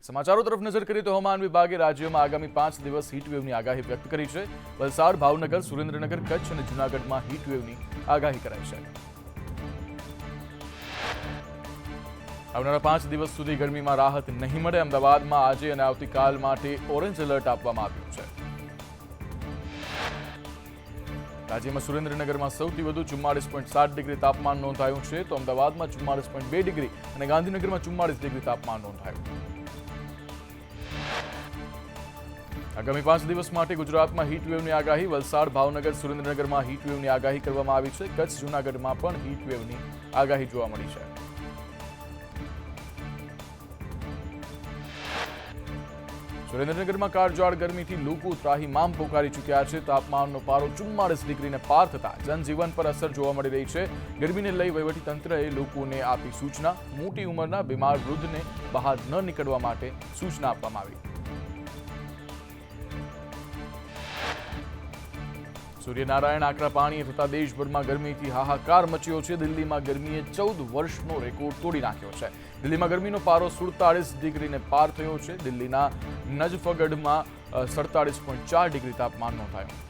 સમાચારો તરફ નજર કરીએ તો હવામાન વિભાગે રાજ્યમાં આગામી 5 દિવસ હીટવેવની આગાહી વ્યક્ત કરી છે। વલસાડ, ભાવનગર, સુરેન્દ્રનગર, કચ્છ અને જૂનાગઢમાં હીટવેવની આગાહી કરાઈ છે। આવનારા 5 દિવસ સુધી ગરમીમાં રાહત નહીં મળે। અમદાવાદમાં આજે અને આવતીકાલ માટે ઓરેન્જ એલર્ટ આપવામાં આવ્યું છે। રાજ્યમાં સુરેન્દ્રનગરમાં સૌથી વધુ 44.7 ડિગ્રી તાપમાન નોંધાયું છે, તો અમદાવાદમાં 44.2 ડિગ્રી અને ગાંધીનગરમાં 44 ડિગ્રી તાપમાન નોંધાયું। આગામી 5 દિવસ માટે ગુજરાતમાં હીટવેવની આગાહી। વલસાડ, ભાવનગર, સુરેન્દ્રનગરમાં હીટવેવની આગાહી કરવામાં આવી છે। કચ્છ, જૂનાગઢમાં પણ હીટવેવની આગાહી જોવા મળી છે। સુરેન્દ્રનગરમાં કાળઝાળ ગરમીથી લોકો ત્રાહિમામ પોકારી ચૂક્યા છે। તાપમાનનો પારો 44 ડિગ્રીને પાર થતા જનજીવન પર અસર જોવા મળી રહી છે। ગરમીને લઈ વહીવટીતંત્રએ લોકોને આપી સૂચના। મોટી ઉંમરના બીમાર વૃદ્ધને બહાર ન નીકળવા માટે સૂચના આપવામાં આવી। સૂર્યનારાયણ આકરા પાણીએ થતા દેશભરમાં ગરમીથી હાહાકાર મચ્યો છે। દિલ્હીમાં ગરમીએ 14 વર્ષનો રેકોર્ડ તોડી નાખ્યો છે। દિલ્હીમાં ગરમીનો પારો 47 ડિગ્રીને પાર થયો છે। દિલ્હીના નજફગઢમાં 47.4 ડિગ્રી તાપમાન નોંધાયું।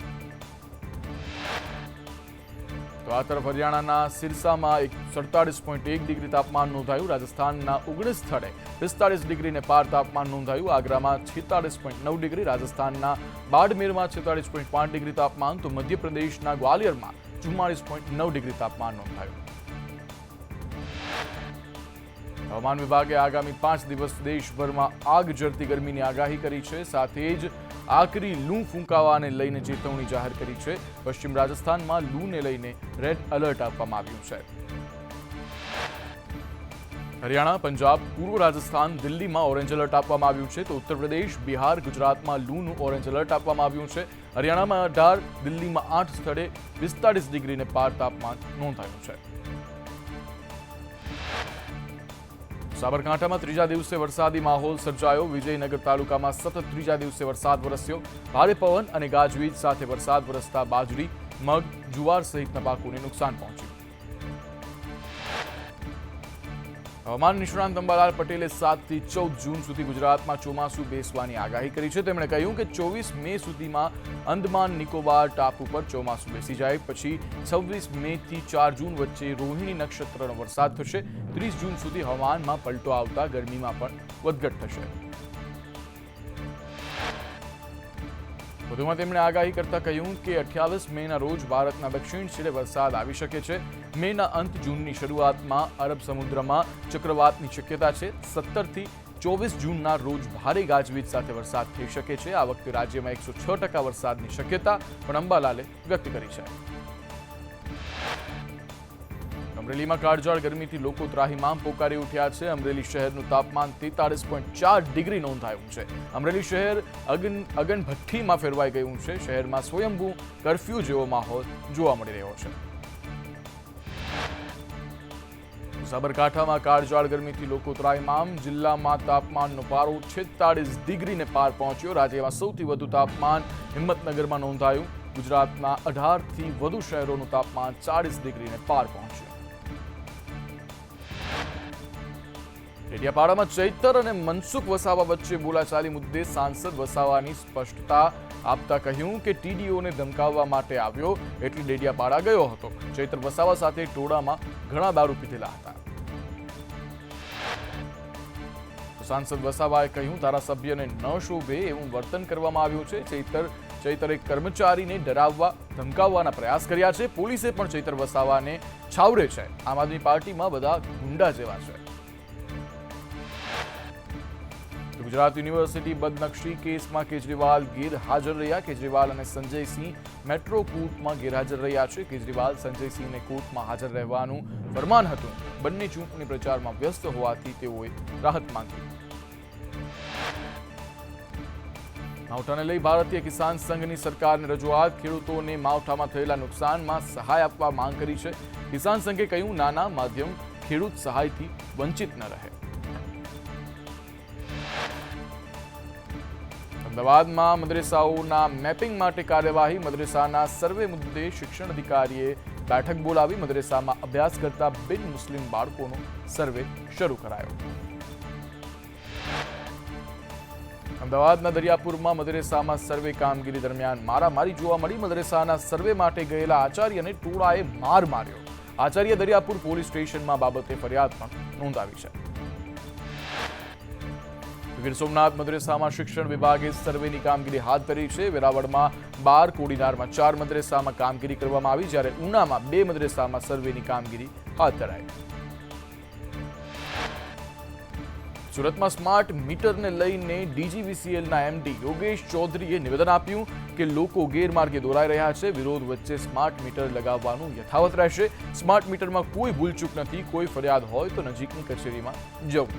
તો આ તરફ હરિયાણાના સિરસામાં 47.1 ડિગ્રી તાપમાન નોંધાયું। રાજસ્થાનના 19 સ્થળે 45 ડિગ્રીને પાર તાપમાન નોંધાયું। આગ્રામાં 46.9 ડિગ્રી, રાજસ્થાનના બાડમેરમાં 46.5 ડિગ્રી તાપમાન, તો મધ્યપ્રદેશના ગ્વાલિયરમાં 44.9 ડિગ્રી તાપમાન નોંધાયું। હવામાન વિભાગે આગામી 5 દિવસ દેશભરમાં આગ ઝરતી ગરમીની આગાહી કરી છે। સાથે જ આકરી લૂ ફૂંકાવાને લઈને ચેતવણી જાહેર કરી છે। પશ્ચિમ રાજસ્થાનમાં લૂને લઈને રેડ એલર્ટ આપવામાં આવ્યું છે। હરિયાણા, પંજાબ, પૂર્વ રાજસ્થાન, દિલ્હીમાં ઓરેન્જ એલર્ટ આપવામાં આવ્યું છે, તો ઉત્તર પ્રદેશ, બિહાર, ગુજરાતમાં લૂનું ઓરેન્જ એલર્ટ આપવામાં આવ્યું છે। હરિયાણામાં 18, દિલ્હીમાં 8 સ્થળે 45 ડિગ્રીને પાર તાપમાન નોંધાયું છે। સાબરકાંઠામાં ત્રીજા દિવસે વરસાદી માહોલ સર્જાયો। વિજયનગર તાલુકામાં સતત ત્રીજા દિવસે વરસાદ વરસ્યો। ભારે પવન અને ગાજવીજ સાથે વરસાદ વરસતા બાજરી, મગ, જુવાર સહિતના પાકોને નુકસાન પહોંચ્યું। હવામાન નિષ્ણાંત અંબાલાલ પટેલે 7 થી 14 જૂન સુધી ગુજરાતમાં ચોમાસું બેસવાની આગાહી કરી છે। તેમણે કહ્યું કે 24 મે સુધીમાં અંદમાન નિકોબાર ટાપુ પર ચોમાસું બેસી જાય, પછી 26 મે થી 4 જૂન વચ્ચે રોહિણી નક્ષત્રનો વરસાદ થશે। 30 જૂન સુધી હવામાનમાં પલટો આવતા ગરમીમાં પણ વધઘટ થશે। વધુમાં તેમણે આગાહી કરતા કહ્યું કે 28 મેના રોજ ભારતના દક્ષિણ છેડે વરસાદ આવી શકે છે। મેના અંત, જૂનની શરૂઆતમાં અરબ સમુદ્રમાં ચક્રવાતની શક્યતા છે। 17 થી 24 જૂનના રોજ ભારે ગાજવીજ સાથે વરસાદ થઈ શકે છે। આ વખતે રાજ્યમાં 106% વરસાદની શક્યતા પણ અંબાલાલે વ્યક્ત કરી છે। અમરેલીમાં કાળઝાળ ગરમીથી લોકો ત્રાહિમામ પોકારી ઉઠ્યા છે। અમરેલી શહેરનું તાપમાન 43.4 ડિગ્રી નોંધાયું છે। અમરેલી શહેર અગનભઠ્ઠીમાં ફેરવાઈ ગયું છે। શહેરમાં સ્વયંભૂ કર્ફ્યુ જેવો માહોલ જોવા મળી રહ્યો છે। સાબરકાંઠામાં કાળઝાળ ગરમીથી લોકો ત્રાહિમામ। જિલ્લામાં તાપમાનનો પારો 46 ડિગ્રીને પાર પહોંચ્યો। રાજ્યમાં સૌથી વધુ તાપમાન હિંમતનગરમાં નોંધાયું। ગુજરાતના 18 થી વધુ શહેરોનું તાપમાન 40 ડિગ્રીને પાર પહોંચ્યું। ડેડિયાપાડામાં ચૈતર અને મનસુખ વસાવા વચ્ચે બોલાચાલી મુદ્દે સાંસદ વસાવાની સ્પષ્ટતા આપતા કહ્યું કે ટીડીઓને ધમકાવવા માટે આવ્યો એટલે ડેડિયાપાડા ગયો હતો। ચૈતર વસાવા સાથે ટોળામાં ઘણા દારૂ પીધેલા હતા। સાંસદ વસાવાએ કહ્યું ધારાસભ્યને ન શોભે એવું વર્તન કરવામાં આવ્યું છે। ચૈતરે કર્મચારીને ડરાવવા, ધમકાવવાના પ્રયાસ કર્યા છે। પોલીસે પણ ચૈતર વસાવાને છાવરે છે। આમ આદમી પાર્ટીમાં બધા ગુંડા જેવા છે। ગુજરાત યુનિવર્સિટી બદનક્ષી કેસમાં કેજરીવાલ ગેરહાજર રહ્યા। કેજરીવાલ અને સંજયસિંહ મેટ્રો કોર્ટમાં ગેરહાજર રહ્યા છે। કેજરીવાલ, સંજયસિંહને કોર્ટમાં હાજર રહેવાનું ફરમાન હતું। બંને ચૂંટણી પ્રચારમાં વ્યસ્ત હોવાથી તેઓએ રાહત માંગી। માવઠાને લઈ ભારતીય કિસાન સંઘની સરકારને રજૂઆત। ખેડૂતોને માવઠામાં થયેલા નુકસાનમાં સહાય આપવા માંગ કરી છે। કિસાન સંઘે કહ્યું, નાના માધ્યમ ખેડૂત સહાયથી વંચિત ન રહે। અમદાવાદમાં મદરેસાઓના મેપિંગ માટે કાર્યવાહી। મદરેસાના સર્વે મુદ્દે શિક્ષણ અધિકારીએ બેઠક બોલાવી। મદરેસામાં અભ્યાસ કરતા બિન મુસ્લિમ બાળકોનો સર્વે શરૂ કરાયો। અમદાવાદના દરિયાપુરમાં મદરેસામાં સર્વે કામગીરી દરમિયાન મારામારી જોવા મળી. મદરેસાના સર્વે માટે ગયેલા આચાર્યને ટોળાએ માર માર્યો. આચાર્ય દરિયાપુર પોલીસ સ્ટેશનમાં બાબતે ફરિયાદ પણ નોંધાવી છે. ગીર સોમનાથ મદરેસામાં શિક્ષણ વિભાગે સર્વેની કામગીરી હાથ ધરી છે. વેરાવળમાં 12, કોડીનારમાં 4 મદરેસામાં કામગીરી કરવામાં આવી, જ્યારે ઉનામાં 2 મદરેસામાં સર્વેની કામગીરી હાથ ધરાઈ. સુરતમાં સ્માર્ટ મીટરને લઈને ડીજીવીસીએલના એમડી યોગેશ ચૌધરીએ નિવેદન આપ્યું કે લોકો ગેરમાર્ગે દોરાઈ રહ્યા છે. વિરોધ વચ્ચે સ્માર્ટ મીટર લગાવવાનું યથાવત રહેશે. સ્માર્ટ મીટરમાં કોઈ ભૂલચૂક નથી. કોઈ ફરિયાદ હોય તો નજીકની કચેરીમાં જવું.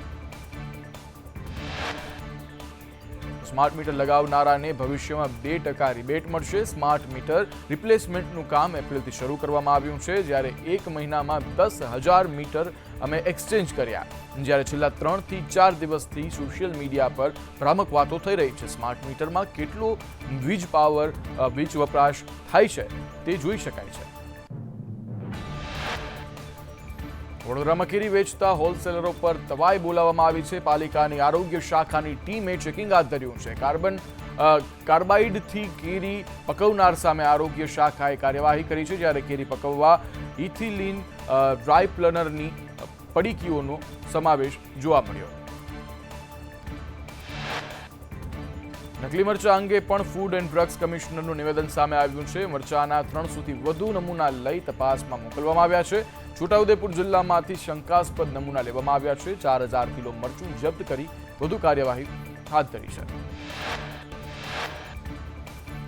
સ્માર્ટ મીટર લગાવનારાને ભવિષ્યમાં 2% રિબેટ મળશે. સ્માર્ટ મીટર રિપ્લેસમેન્ટનું કામ એપ્રિલથી શરૂ કરવામાં આવ્યું છે, જ્યારે 1 મહિનામાં 10,000 મીટર અમે એક્સચેન્જ કર્યા. જ્યારે છેલ્લા 3 થી 4 દિવસથી સોશિયલ મીડિયા પર ભ્રામક વાતો થઈ રહી છે. સ્માર્ટ મીટરમાં કેટલો વીજ વપરાશ થાય છે તે જોઈ શકાય છે. વડોદરામાં કેરી વેચતા હોલસેલરો પર તવાઈ બોલાવવામાં આવી છે. પાલિકાની આરોગ્ય શાખાની ટીમે ચેકિંગ હાથ ધર્યું છે. કાર્બાઇડથી કેરી પકવનાર સામે આરોગ્ય શાખાએ કાર્યવાહી કરી છે, જ્યારે કેરી પકવવા ઇથિલિન ડ્રાયપ્લનરની પડીકીઓનો સમાવેશ જોવા મળ્યો. નકલી મરચા અંગે પણ ફૂડ એન્ડ ડ્રગ્સ કમિશનરનું નિવેદન સામે આવ્યું છે. મરચાના 300થી વધુ નમૂના લઈ તપાસમાં મોકલવામાં આવ્યા છે. છોટાઉદેપુર જિલ્લામાંથી શંકાસ્પદ નમૂના લેવામાં આવ્યા છે. 4000 કિલો મરચું જપ્ત કરી વધુ કાર્યવાહી હાથ ધરી છે.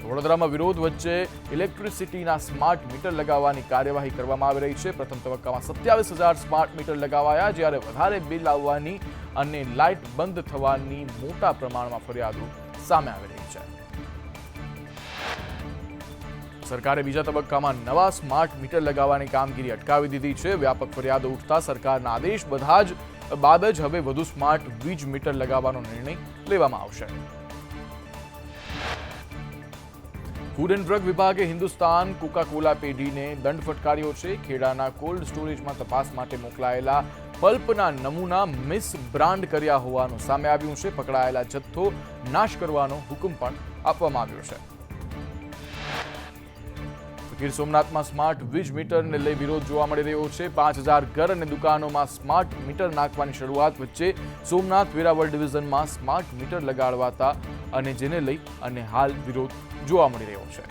વડોદરામાં વિરોધ વચ્ચે ઇલેક્ટ્રિસિટીના સ્માર્ટ મીટર લગાવવાની કાર્યવાહી કરવામાં આવી રહી છે. પ્રથમ તબક્કામાં 27,000 સ્માર્ટ મીટર લગાવાયા, જ્યારે વધારે બિલ આવવાની અને લાઇટ બંધ થવાની મોટા પ્રમાણમાં ફરિયાદો સામે આવી રહી છે. સરકારે બીજા તબક્કામાં નવા સ્માર્ટ મીટર લગાવવાની કામગીરી અટકાવી દીધી છે. વ્યાપક ફરિયાદો ઉઠતા સરકારના આદેશ બાદ જ હવે વધુ સ્માર્ટ વીજ મીટર લગાવવાનો નિર્ણય લેવામાં આવશે. ફૂડ એન્ડ ડ્રગ વિભાગે હિન્દુસ્તાન કોકા-કોલા પેઢીને દંડ ફટકાર્યો છે. ખેડાના કોલ્ડ સ્ટોરેજમાં તપાસ માટે મોકલાયેલા પલ્પના નમૂના મિસ બ્રાન્ડ કર્યા હોવાનું સામે આવ્યું છે. પકડાયેલા જથ્થો નાશ કરવાનો હુકમ પણ આપવામાં આવ્યો છે. ગીર સોમનાથમાં સ્માર્ટ વીજ મીટરને લઈ વિરોધ જોવા મળી રહ્યો છે. 5000 ઘર અને દુકાનોમાં સ્માર્ટ મીટર નાખવાની શરૂઆત વચ્ચે સોમનાથ વેરાવળ ડિવિઝનમાં સ્માર્ટ મીટર લગાડવાતા અને જેને લઈ અને હાલ વિરોધ જોવા મળી રહ્યો છે.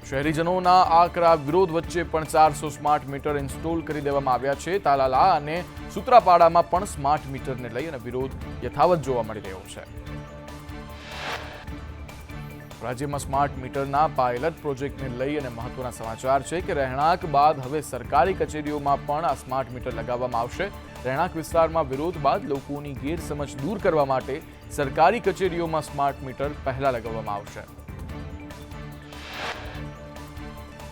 શહેરીજનોના આકરા વિરોધ વચ્ચે પણ 400 સ્માર્ટ મીટર ઇન્સ્ટોલ કરી દેવામાં આવ્યા છે. તાલાલા અને સૂત્રાપાડામાં પણ સ્માર્ટ મીટરને લઈ અને વિરોધ યથાવત જોવા મળી રહ્યો છે. રાજ્યમાં સ્માર્ટ મીટરના પાયલટ પ્રોજેક્ટને લઈ અને મહત્વના સમાચાર છે કે રહેણાંક બાદ હવે સરકારી કચેરીઓમાં પણ આ સ્માર્ટ મીટર લગાવવામાં આવશે. રહેણાંક વિસ્તારમાં વિરોધ બાદ લોકોની ગેરસમજ દૂર કરવા માટે સરકારી કચેરીઓમાં સ્માર્ટ મીટર પહેલા લગાવવામાં આવશે.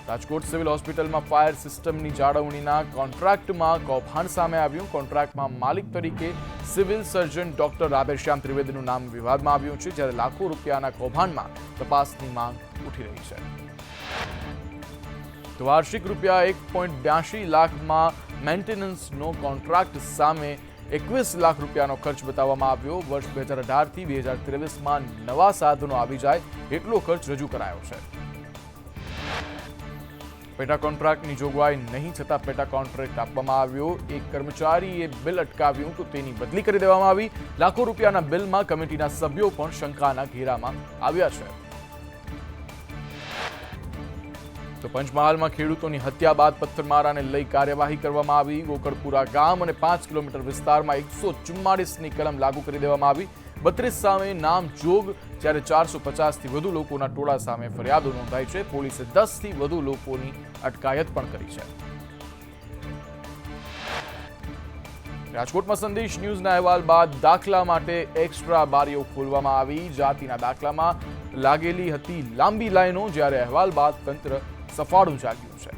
રાજકોટ સિવિલ હોસ્પિટલમાં ફાયર સિસ્ટમની જાળવણીના કોન્ટ્રાક્ટમાં કૌભાંડ સામે આવ્યું. કોન્ટ્રાક્ટમાં માલિક તરીકે સિવિલ સર્જન ડોક્ટર રાધેશ્યામ ત્રિવેદીનું નામ વિવાદમાં આવ્યું છે, જ્યારે લાખો રૂપિયાના કૌભાંડમાં તપાસની માંગ ઉઠી રહી છે. તો વાર્ષિક રૂપિયા 1.82 લાખમાં મેન્ટેનન્સનો કોન્ટ્રાક્ટ સામે 21 લાખ રૂપિયાનો ખર્ચ બતાવવામાં આવ્યો. વર્ષ 2018 થી 2023માં નવા સાધનો આવી જાય એટલો ખર્ચ રજૂ કરાયો છે. પેટા કોન્ટ્રાક્ટની જોગવાઈ નહીં છતાં પેટા કોન્ટ્રાક્ટ આપવામાં આવ્યો. એક કર્મચારીએ બિલ અટકાવ્યું તો તેની બદલી કરી દેવામાં આવી. લાખો રૂપિયાના બિલમાં કમિટીના સભ્યો પણ શંકાના ઘેરામાં આવ્યા છે. તો પંચમહાલમાં ખેડૂતોની હત્યા બાદ પથ્થરમારાને લઈ કાર્યવાહી કરવામાં આવી. ગોકળપુરા ગામ અને 5 કિલોમીટર વિસ્તારમાં 144ની કલમ લાગુ કરી દેવામાં આવી. 32 સામે નામ જોગ, જ્યારે 450થી વધુ લોકોના ટોળા સામે ફરિયાદો નોંધાઈ છે. પોલીસે 10થી વધુ લોકોની અટકાયત પણ કરી છે. રાજકોટમાં સંદેશ ન્યૂઝના અહેવાલ બાદ દાખલા માટે એક્સ્ટ્રા બારીઓ ખોલવામાં આવી. જાતિના દાખલામાં લાગેલી હતી લાંબી લાઈનો, જ્યારે અહેવાલ બાદ તંત્ર સફાળું જાગ્યું છે.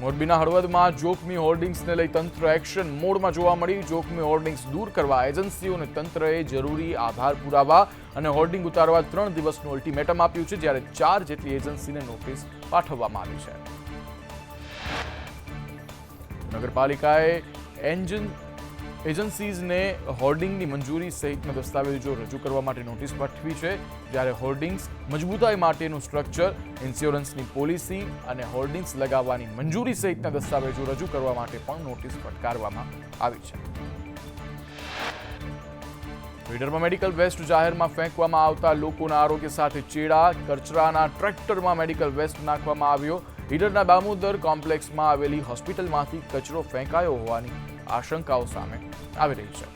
મોરબીના હળવદમાં જોખમી હોર્ડિંગ્સને લઈ તંત્ર એક્શન મોડમાં જોવા મળી. જોખમી હોર્ડિંગ્સ દૂર કરવા એજન્સીઓને તંત્રએ જરૂરી આધાર પુરાવા અને હોર્ડિંગ ઉતારવા 3 દિવસનું અલ્ટિમેટમ આપ્યું છે, જ્યારે 4 જેટલી એજન્સીને નોટિસ પાઠવવામાં આવી છે. નગરપાલિકાએ એજન્સીઝને હોર્ડિંગની મંજૂરી સહિતના દસ્તાવેજો રજૂ કરવા માટે નોટિસ પાઠવી છે, જ્યારે હોર્ડિંગ્સ મજબૂતાઈ માટેનું સ્ટ્રક્ચર, ઇન્સ્યોરન્સની પોલિસી અને હોર્ડિંગ્સ લગાવવાની મંજૂરી સહિતના દસ્તાવેજો રજૂ કરવા માટે પણ નોટિસ ફટકારવામાં આવી છે. ઈડરમાં મેડિકલ વેસ્ટ જાહેરમાં ફેંકવામાં આવતા લોકોના આરોગ્ય સાથે ચેડા. કચરાના ટ્રેક્ટરમાં મેડિકલ વેસ્ટ નાખવામાં આવ્યો. ઈડરના દામોદર કોમ્પ્લેક્સમાં આવેલી હોસ્પિટલમાંથી કચરો ફેંકાયો હોવાની આશંકાઓ સામે આવી રહી છે.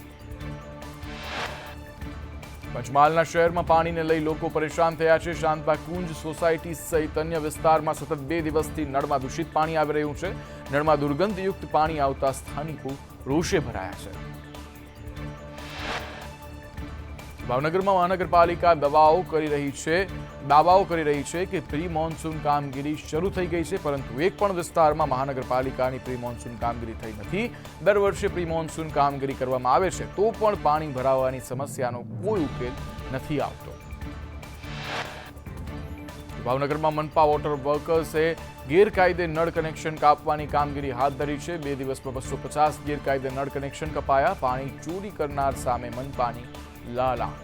પંચમહાલના શહેરમાં પાણીને લઈ લોકો પરેશાન થયા છે. શાંતા કુંજ સોસાયટી સહિત અન્ય વિસ્તારમાં સતત 2 દિવસથી નળમાં દૂષિત પાણી આવી રહ્યું છે. નળમાં દુર્ગંધયુક્ત પાણી આવતા સ્થાનિકો રોષે ભરાયા છે. ભાવનગરમાં મહાનગરપાલિકા દાવાઓ કરી રહી છે કે પ્રી મોન્સૂન કામગીરી શરૂ થઈ ગઈ છે, પરંતુ એક પણ વિસ્તારમાં મહાનગરપાલિકાની પ્રી મોન્સૂન કામગીરી થઈ નથી. દર વર્ષે પ્રી મોન્સૂન કામગીરી કરવામાં આવે છે તો પણ પાણી ભરાવાની સમસ્યાનો કોઈ ઉકેલ નથી આવતો. ભાવનગરમાં મનપા વોટર વર્કર્સે ગેરકાયદે નળ કનેક્શન કાપવાની કામગીરી હાથ ધરી છે. 2 દિવસમાં 250 ગેરકાયદે નળ કનેક્શન કપાયા. પાણી ચોરી કરનાર સામે મનપાની લાલાક.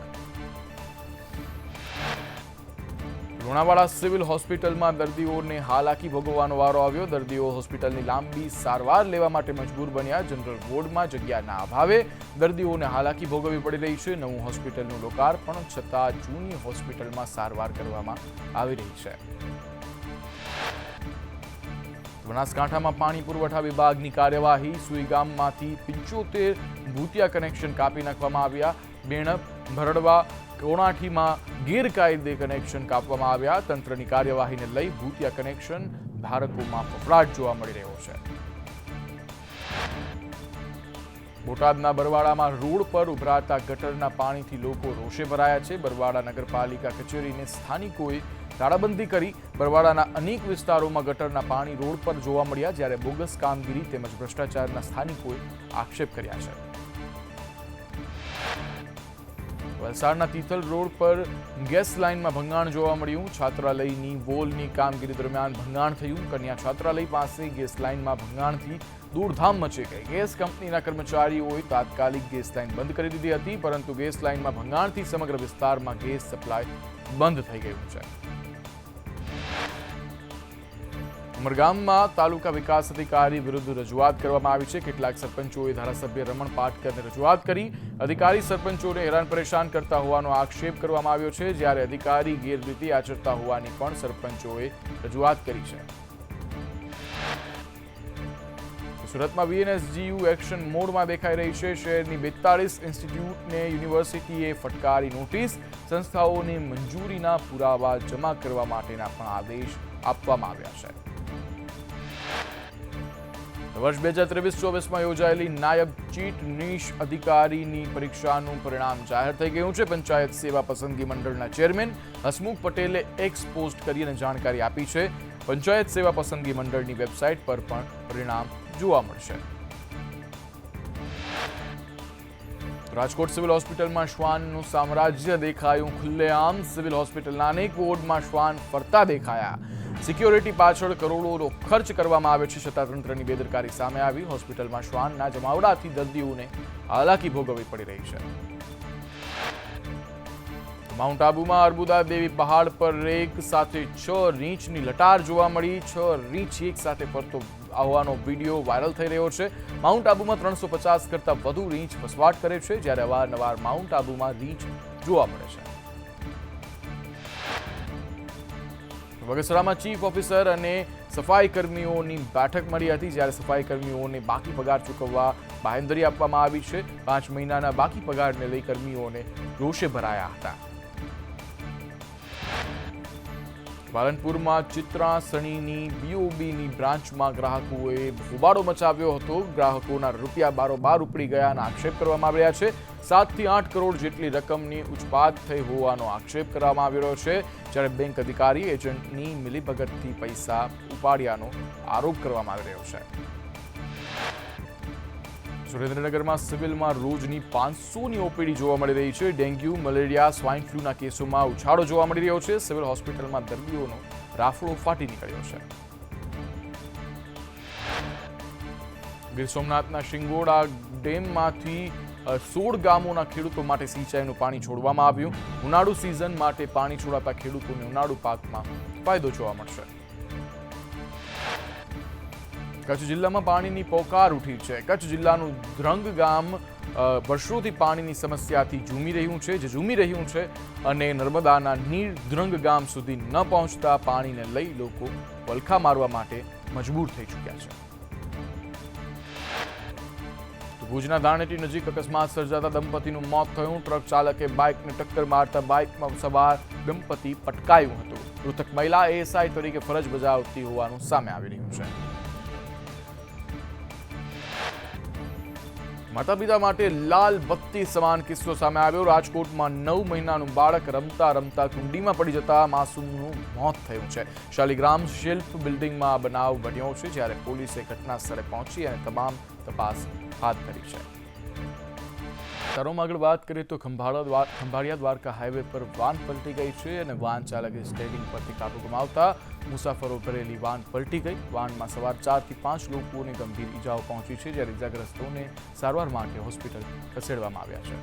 લુણાવાડા સિવિલ હોસ્પિટલમાં દર્દીઓને હાલાકી ભોગવવાનો વારો આવ્યો. દર્દીઓ હોસ્પિટલની લાંબી સારવાર લેવા માટે મજબૂર બન્યા. જનરલ વોર્ડમાં જગ્યાના અભાવે દર્દીઓને હાલાકી ભોગવવી પડી રહી છે. નવું હોસ્પિટલનું લોકાર્પણ છતાં જૂની હોસ્પિટલમાં સારવાર કરવામાં આવી રહી છે. બનાસકાંઠામાં પાણી પુરવઠા વિભાગની કાર્યવાહી. સુઈગામમાંથી 75 ભૂતિયા કનેક્શન કાપી નાખવામાં આવ્યા. બેણપ, ભરડવા, કોણાઠીમાં ગેરકાયદે કનેક્શન કાપવામાં આવ્યા. તંત્રની કાર્યવાહીને લઈ ભૂતિયા કનેક્શન ધારકોમાં ફફડાટ જોવા મળી રહ્યો છે. બોટાદના બરવાડામાં રોડ પર ઉભરાતા ગટરના પાણીથી લોકો રોષે ભરાયા છે. બરવાડા નગરપાલિકા કચેરીને સ્થાનિકોએ તાળાબંધી કરી. બરવાડાના અનેક વિસ્તારોમાં ગટરના પાણી રોડ પર જોવા મળ્યા, જ્યારે બોગસ કામગીરી તેમજ ભ્રષ્ટાચારના સ્થાનિકોએ આક્ષેપ કર્યા છે. વલસાડના તિથલ રોડ પર ગેસ લાઇનમાં ભંગાણ જોવા મળ્યું. છાત્રાલયની વોલની કામગીરી દરમિયાન ભંગાણ થયું. કન્યા છાત્રાલય પાસે ગેસ લાઇનમાં ભંગાણથી દોડધામ મચી ગઈ. ગેસ કંપનીના કર્મચારીઓએ તાત્કાલિક ગેસ લાઇન બંધ કરી દીધી હતી, પરંતુ ગેસ લાઇનમાં ભંગાણથી સમગ્ર વિસ્તારમાં ગેસ સપ્લાય બંધ થઈ ગયું છે. ઉમરગામમાં તાલુકા વિકાસ અધિકારી વિરુદ્ધ રજૂઆત કરવામાં આવી છે. કેટલાક સરપંચોએ ધારાસભ્ય રમણ પાટકરને રજૂઆત કરી. અધિકારી સરપંચોને હેરાન પરેશાન કરતા હોવાનો આક્ષેપ કરવામાં આવ્યો છે, જ્યારે અધિકારી ગેરરીતિ આચરતા હોવાની પણ સરપંચોએ રજૂઆત કરી છે. સુરતમાં વીએનએસજીયુ એક્શન મોડમાં દેખાઈ રહી છે. શહેરની 42 ઇન્સ્ટિટ્યૂટને યુનિવર્સિટીએ ફટકારી નોટિસ. સંસ્થાઓને મંજૂરીના પુરાવા જમા કરવા માટેના પણ આદેશ આપવામાં આવ્યા છે. વર્ષ 2023-24માં યોજાયેલી નાયબ ચીટનીશ અધિકારીની પરીક્ષાનું પરિણામ જાહેર થઈ ગયું છે. પંચાયત સેવા પસંદગી મંડળના ચેરમેન હસમુખ પટેલે એક્સ પોસ્ટ કરીને જાણકારી આપી છે. પંચાયત સેવા પસંદગી મંડળની વેબસાઇટ પર પણ પરિણામ જોવા મળશે. રાજકોટ સિવિલ હોસ્પિટલમાં શ્વાનનું સામ્રાજ્ય દેખાયું ખુલ્લેઆમ. સિવિલ હોસ્પિટલના અનેક વોર્ડમાં શ્વાન ફરતા દેખાયા. સિક્યોરિટી પાછળ કરોડોનો ખર્ચ કરવામાં આવે છે, છતાં તંત્રની બેદરકારી સામે આવી. હોસ્પિટલમાં શ્વાનના જમાવડાથી દર્દીઓને હાલાકી ભોગવવી પડી રહી છે. માઉન્ટ આબુમાં અર્બુદા દેવી પહાડ પર એક સાથે 6 રીંછની લટાર જોવા મળી. 6 રીંછ એક સાથે ફરતો આવવાનો વિડીયો વાયરલ થઈ રહ્યો છે. માઉન્ટ આબુમાં 350 કરતાં વધુ રીંછ વસવાટ કરે છે, જ્યારે અવારનવાર માઉન્ટ આબુમાં રીંછ જોવા મળે છે. બગસરામાં ચીફ ઓફિસર અને સફાઈ કર્મીઓની બેઠક મળી હતી, જ્યારે સફાઈ કર્મીઓને બાકી પગાર ચૂકવવા બાંહેધરી આપવામાં આવી છે. 5 મહિનાના બાકી પગારને લઈ કર્મીઓને રોષે ભરાયા હતા. પાલનપુરમાં ચિત્રાસણીની બીઓબીની બ્રાન્ચમાં ગ્રાહકોએ હોબાળો મચાવ્યો હતો. ગ્રાહકોના રૂપિયા બારોબાર ઉપડી ગયાના આક્ષેપ કરવામાં આવ્યા છે. 7 થી 8 કરોડ જેટલી રકમની ઉચપાત થઈ હોવાનો આક્ષેપ કરવામાં આવી રહ્યો છે, જ્યારે બેંક અધિકારી એજન્ટની મિલીભગતથી પૈસા ઉપાડ્યાનો આરોપ કરવામાં આવી રહ્યો છે. સુરેન્દ્રનગરમાં સિવિલમાં રોજની 500ની ઓપીડી જોવા મળી રહી છે. ડેન્ગ્યુ, મલેરિયા, સ્વાઇન ફ્લૂના કેસોમાં ઉછાળો જોવા મળી રહ્યો છે. સિવિલ હોસ્પિટલમાં દર્દીઓનો રાફડો ફાટી નીકળ્યો છે. ગીર સોમનાથના શિંગોડા ડેમમાંથી 16 ગામોના ખેડૂતો માટે સિંચાઈનું પાણી છોડવામાં આવ્યું. ઉનાળુ સિઝન માટે પાણી છોડાતા ખેડૂતોને ઉનાળુ પાકમાં ફાયદો જોવા મળશે. કચ્છ જિલ્લામાં પાણીની પોકાર ઉઠી છે. કચ્છ જિલ્લાનું ધ્રંગ ગામ વર્ષોથી પાણીની સમસ્યાથી ઝૂમી રહ્યું છે અને નર્મદાના નીર ધ્રંગ ગામ સુધી ન પહોંચતા પાણીને લઈ લોકો વલખા મારવા માટે મજબૂર થઈ ચૂક્યા છે. ભુજના ધાણેટી નજીક અકસ્માત સર્જાતા દંપતીનું મોત થયું. ટ્રક ચાલકે બાઇકને ટક્કર મારતા બાઇકમાં સવાર દંપતી પટકાયું હતું. મૃતક મહિલા એએસઆઈ તરીકે ફરજ બજાવતી હોવાનું સામે આવી રહ્યું છે. માતા પિતા માટે લાલ બત્તી સમાન કિસ્સો સામે આવ્યો. રાજકોટમાં 9 મહિનાનું બાળક રમતા રમતા કુંડીમાં પડી જતા માસૂમનું મોત થયું છે. શાલિગ્રામ શિલ્પ બિલ્ડિંગમાં આ બનાવ બન્યો છે, જ્યારે પોલીસે ઘટના સ્થળે પહોંચી અને તમામ તપાસ હાથ ધરી છે. આગળ વાત કરીએ તો ખંભાળિયા દ્વારકા હાઈવે પર વાન પલટી ગઈ છે અને વાન ચાલકે સ્ટેરિંગ પરથી કાબુ ગુમાવતા મુસાફરો ભરેલી વાન પલટી ગઈ. વાનમાં સવાર 4 થી 5 લોકોને ગંભીર ઈજાઓ પહોંચી છે, જ્યારે ઈજાગ્રસ્તોને સારવાર માટે હોસ્પિટલ ખસેડવામાં આવ્યા છે.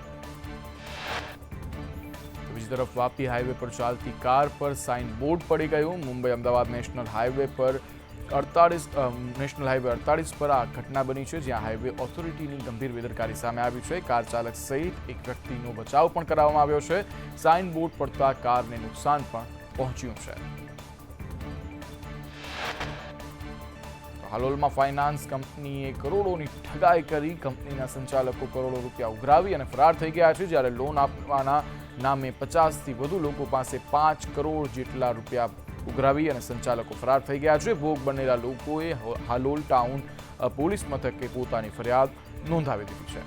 બીજી તરફ વાપી હાઈવે પર ચાલતી કાર પર સાઇન બોર્ડ પડી ગયું. મુંબઈ અમદાવાદ નેશનલ હાઈવે 48 પર આ ઘટના બની છે, જ્યાં હાઈવે ઓથોરિટીની ગંભીર બેદરકારી સામે આવી છે. કાર ચાલક સહિત એક વ્યક્તિનો બચાવ પણ કરવામાં આવ્યો છે. સાઇન બોર્ડ પડતા કારને નુકસાન પણ પહોંચ્યું છે. હાલોલમાં ફાઇનાન્સ કંપનીએ કરોડોની ઠગાઈ કરી. કંપનીના સંચાલકો કરોડો રૂપિયા ઉઘરાવી અને ફરાર થઈ ગયા છે, જ્યારે લોન આપવાના નામે 50 થી વધુ લોકો પાસે 5 કરોડ જેટલા રૂપિયા ઉઘરાવી અને સંચાલકો ફરાર થઈ ગયા છે. ભોગ બનેલા લોકોએ હાલોલ ટાઉન પોલીસ મથકે પોતાની ફરિયાદ નોંધાવી દીધી છે.